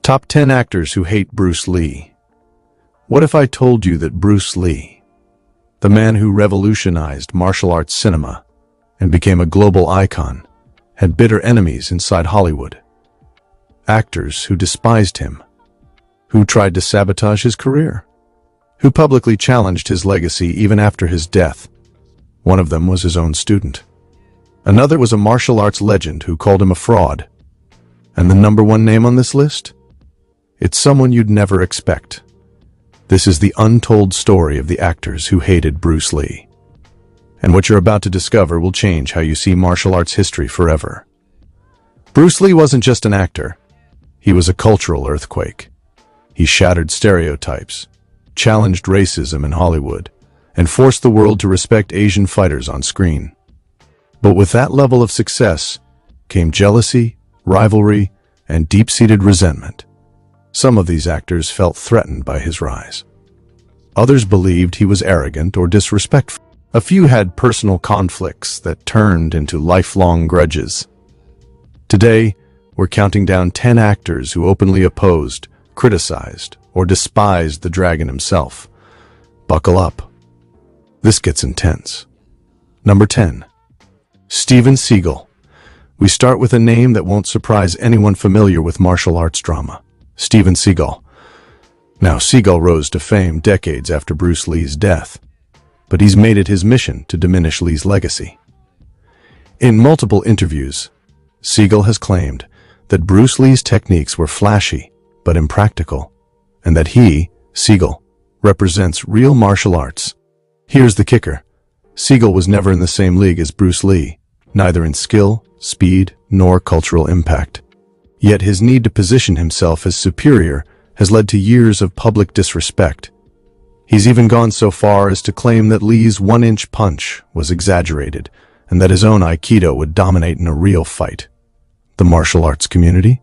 Top 10 actors who hate Bruce Lee. What if I told you that Bruce Lee, the man who revolutionized martial arts cinema and became a global icon, had bitter enemies inside Hollywood? Actors who despised him, who tried to sabotage his career, who publicly challenged his legacy even after his death. One of them was his own student. Another was a martial arts legend who called him a fraud. And the number one name on this list? It's someone you'd never expect. This is the untold story of the actors who hated Bruce Lee. And what you're about to discover will change how you see martial arts history forever. Bruce Lee wasn't just an actor. He was a cultural earthquake. He shattered stereotypes, challenged racism in Hollywood, and forced the world to respect Asian fighters on screen. But with that level of success came jealousy, rivalry, and deep-seated resentment. Some of these actors felt threatened by his rise. Others believed he was arrogant or disrespectful. A few had personal conflicts that turned into lifelong grudges. Today, we're counting down 10 actors who openly opposed, criticized, or despised the dragon himself. Buckle up. This gets intense. Number 10. Steven Seagal. We start with a name that won't surprise anyone familiar with martial arts drama. Steven Seagal. Now, Seagal rose to fame decades after Bruce Lee's death, but he's made it his mission to diminish Lee's legacy. In multiple interviews, Seagal has claimed that Bruce Lee's techniques were flashy but impractical, and that he, Seagal, represents real martial arts. Here's the kicker. Seagal was never in the same league as Bruce Lee, neither in skill, speed, nor cultural impact. Yet his need to position himself as superior has led to years of public disrespect. He's even gone so far as to claim that Lee's one-inch punch was exaggerated and that his own Aikido would dominate in a real fight. The martial arts community?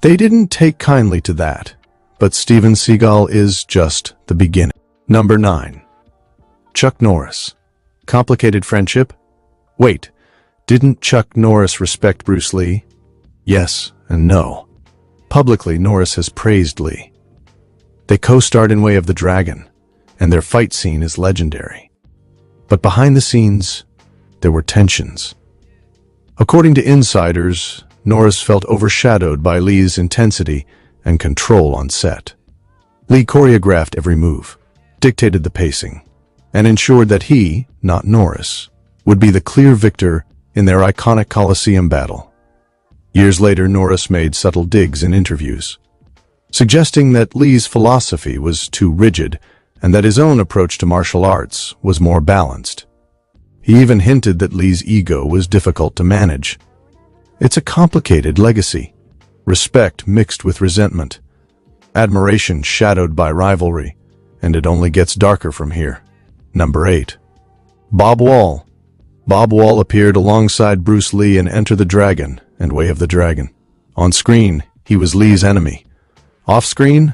They didn't take kindly to that, but Steven Seagal is just the beginning. Number 9. Chuck Norris. Complicated friendship? Wait, didn't Chuck Norris respect Bruce Lee? Yes and no. Publicly, Norris has praised Lee. They co-starred in Way of the Dragon, and their fight scene is legendary. But behind the scenes, there were tensions. According to insiders, Norris felt overshadowed by Lee's intensity and control on set. Lee choreographed every move, dictated the pacing, and ensured that he, not Norris, would be the clear victor in their iconic Coliseum battle. Years later, Norris made subtle digs in interviews, suggesting that Lee's philosophy was too rigid and that his own approach to martial arts was more balanced. He even hinted that Lee's ego was difficult to manage. It's a complicated legacy. Respect mixed with resentment, admiration shadowed by rivalry, and it only gets darker from here. Number 8. Bob Wall. Bob Wall appeared alongside Bruce Lee in Enter the Dragon and Way of the Dragon. On screen, he was Lee's enemy. Off-screen,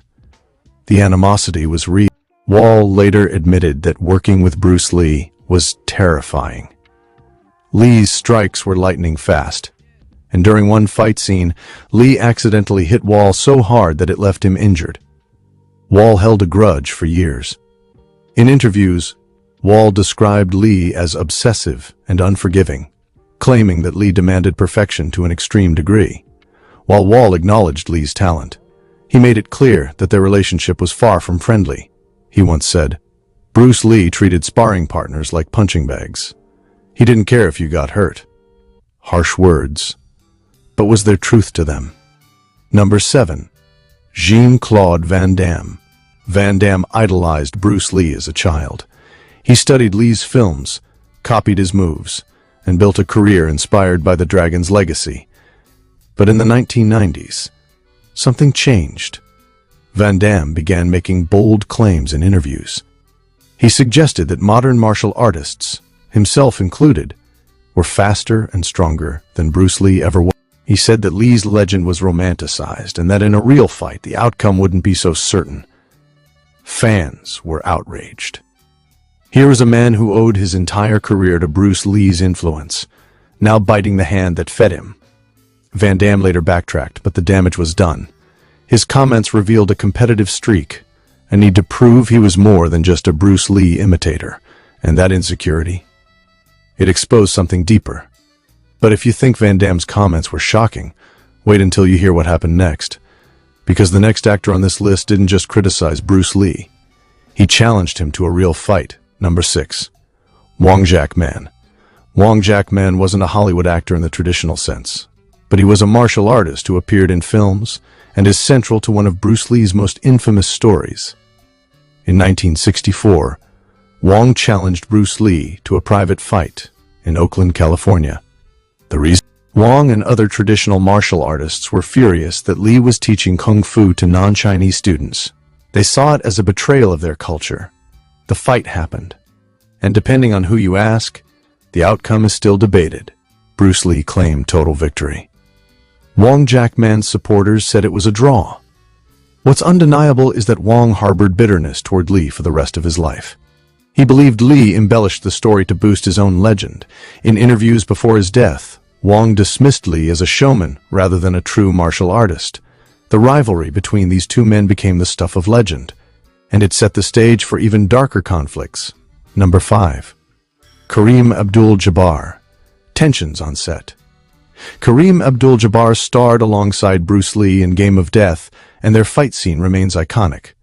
the animosity was real. Wall later admitted that working with Bruce Lee was terrifying. Lee's strikes were lightning fast, and during one fight scene, Lee accidentally hit Wall so hard that it left him injured. Wall held a grudge for years. In interviews, Wall described Lee as obsessive and unforgiving, claiming that Lee demanded perfection to an extreme degree. While Wall acknowledged Lee's talent, he made it clear that their relationship was far from friendly. He once said, "Bruce Lee treated sparring partners like punching bags. He didn't care if you got hurt." Harsh words, but was there truth to them? Number 7. Jean-Claude Van Damme. Van Damme idolized Bruce Lee as a child. He studied Lee's films, copied his moves, and built a career inspired by the Dragon's legacy. But in the 1990s, something changed. Van Damme began making bold claims in interviews. He suggested that modern martial artists, himself included, were faster and stronger than Bruce Lee ever was. He said that Lee's legend was romanticized and that in a real fight, the outcome wouldn't be so certain. Fans were outraged. Here is a man who owed his entire career to Bruce Lee's influence, now biting the hand that fed him. Van Damme later backtracked, but the damage was done. His comments revealed a competitive streak, a need to prove he was more than just a Bruce Lee imitator, and that insecurity, it exposed something deeper. But if you think Van Damme's comments were shocking, wait until you hear what happened next. Because the next actor on this list didn't just criticize Bruce Lee. He challenged him to a real fight. Number 6. Wong Jack Man. Wong Jack Man wasn't a Hollywood actor in the traditional sense, but he was a martial artist who appeared in films and is central to one of Bruce Lee's most infamous stories. In 1964, Wong challenged Bruce Lee to a private fight in Oakland, California. The reason? Wong and other traditional martial artists were furious that Lee was teaching kung fu to non-Chinese students. They saw it as a betrayal of their culture. The fight happened, and depending on who you ask, the outcome is still debated. Bruce Lee claimed total victory. Wong Jack Man's supporters said it was a draw. What's undeniable is that Wong harbored bitterness toward Lee for the rest of his life. He believed Lee embellished the story to boost his own legend. In interviews before his death, Wong dismissed Lee as a showman rather than a true martial artist. The rivalry between these two men became the stuff of legend, and it set the stage for even darker conflicts. Number 5. Kareem Abdul-Jabbar. Tensions on set. Kareem Abdul-Jabbar starred alongside Bruce Lee in Game of Death, and their fight scene remains iconic.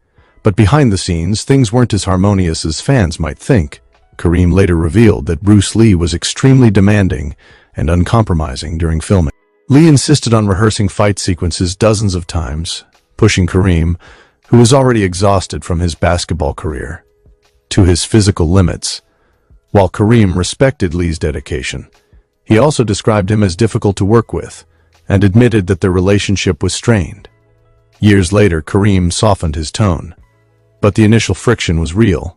But behind the scenes, things weren't as harmonious as fans might think. Kareem later revealed that Bruce Lee was extremely demanding and uncompromising during filming. Lee insisted on rehearsing fight sequences dozens of times, pushing Kareem, who was already exhausted from his basketball career, to his physical limits. While Kareem respected Lee's dedication, he also described him as difficult to work with and admitted that their relationship was strained. Years later, Kareem softened his tone, but the initial friction was real,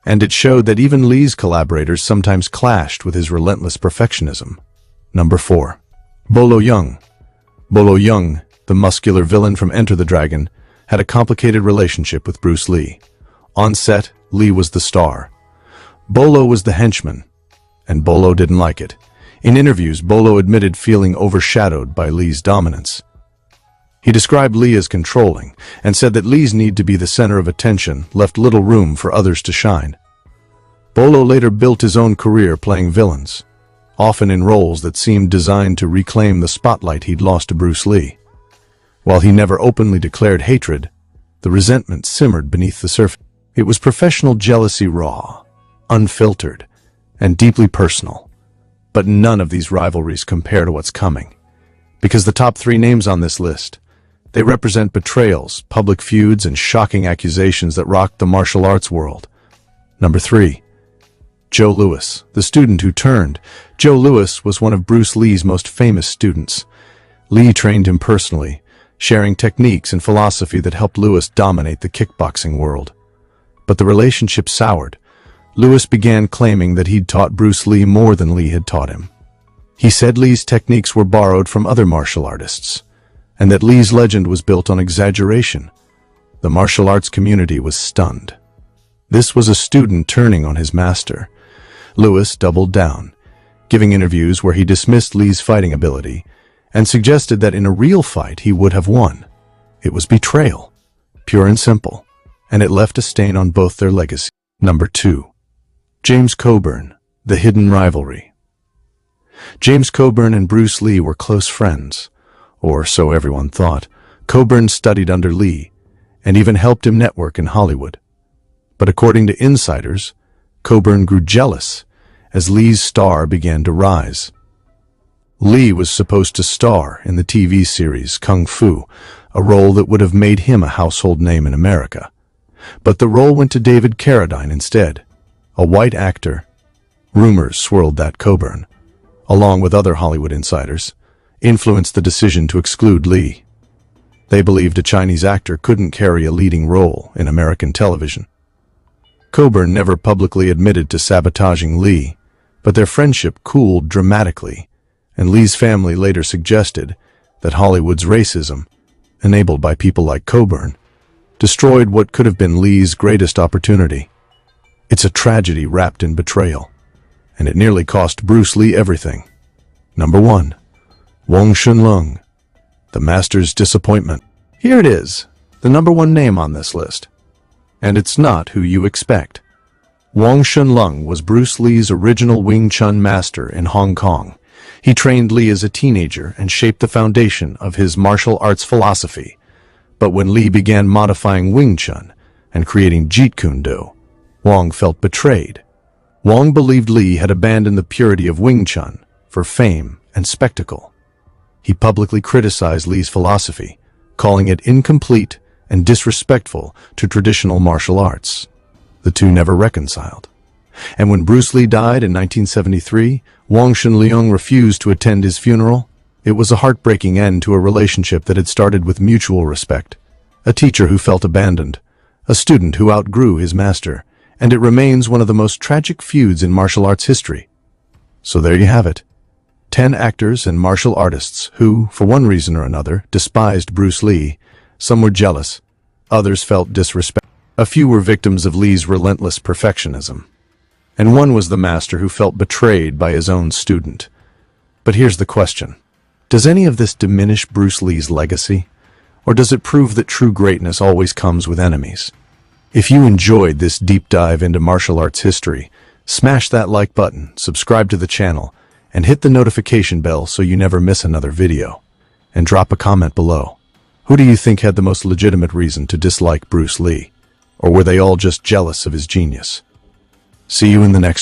and it showed that even Lee's collaborators sometimes clashed with his relentless perfectionism. Number 4. Bolo Yeung. Bolo Yeung, the muscular villain from Enter the Dragon, had a complicated relationship with Bruce Lee. On set, Lee was the star. Bolo was the henchman, and Bolo didn't like it. In interviews, Bolo admitted feeling overshadowed by Lee's dominance. He described Lee as controlling and said that Lee's need to be the center of attention left little room for others to shine. Bolo later built his own career playing villains, often in roles that seemed designed to reclaim the spotlight he'd lost to Bruce Lee. While he never openly declared hatred, the resentment simmered beneath the surface. It was professional jealousy, raw, unfiltered, and deeply personal. But none of these rivalries compare to what's coming. Because the top 3 names on this list, they represent betrayals, public feuds, and shocking accusations that rocked the martial arts world. Number 3. Joe Louis, the student who turned. Joe Louis was one of Bruce Lee's most famous students. Lee trained him personally, sharing techniques and philosophy that helped Louis dominate the kickboxing world. But the relationship soured. Louis began claiming that he'd taught Bruce Lee more than Lee had taught him. He said Lee's techniques were borrowed from other martial artists, and that Lee's legend was built on exaggeration. The martial arts community was stunned. This was a student turning on his master. Louis doubled down, giving interviews where he dismissed Lee's fighting ability and suggested that in a real fight he would have won. It was betrayal, pure and simple, and it left a stain on both their legacy. Number 2. James Coburn, the hidden rivalry. James Coburn and Bruce Lee were close friends, or so everyone thought. Coburn studied under Lee and even helped him network in Hollywood. But according to insiders, Coburn grew jealous as Lee's star began to rise. Lee was supposed to star in the TV series Kung Fu, a role that would have made him a household name in America. But the role went to David Carradine instead, a white actor. Rumors swirled that Coburn, along with other Hollywood insiders, influenced the decision to exclude Lee. They believed a Chinese actor couldn't carry a leading role in American television. Coburn never publicly admitted to sabotaging Lee, but their friendship cooled dramatically, and Lee's family later suggested that Hollywood's racism, enabled by people like Coburn, destroyed what could have been Lee's greatest opportunity. It's a tragedy wrapped in betrayal, and it nearly cost Bruce Lee everything. Number 1. Wong Shun Leung, the master's disappointment. Here it is, the number one name on this list. And it's not who you expect. Wong Shun Leung was Bruce Lee's original Wing Chun master in Hong Kong. He trained Lee as a teenager and shaped the foundation of his martial arts philosophy. But when Lee began modifying Wing Chun and creating Jeet Kune Do, Wong felt betrayed. Wong believed Lee had abandoned the purity of Wing Chun for fame and spectacle. He publicly criticized Lee's philosophy, calling it incomplete and disrespectful to traditional martial arts. The two never reconciled. And when Bruce Lee died in 1973, Wong Shun Leung refused to attend his funeral. It was a heartbreaking end to a relationship that had started with mutual respect. A teacher who felt abandoned, a student who outgrew his master, and it remains one of the most tragic feuds in martial arts history. So there you have it. 10 actors and martial artists who, for one reason or another, despised Bruce Lee. Some were jealous, others felt disrespect. A few were victims of Lee's relentless perfectionism. And one was the master who felt betrayed by his own student. But here's the question. Does any of this diminish Bruce Lee's legacy? Or does it prove that true greatness always comes with enemies? If you enjoyed this deep dive into martial arts history, smash that like button, subscribe to the channel, and hit the notification bell so you never miss another video. And drop a comment below. Who do you think had the most legitimate reason to dislike Bruce Lee? Or were they all just jealous of his genius? See you in the next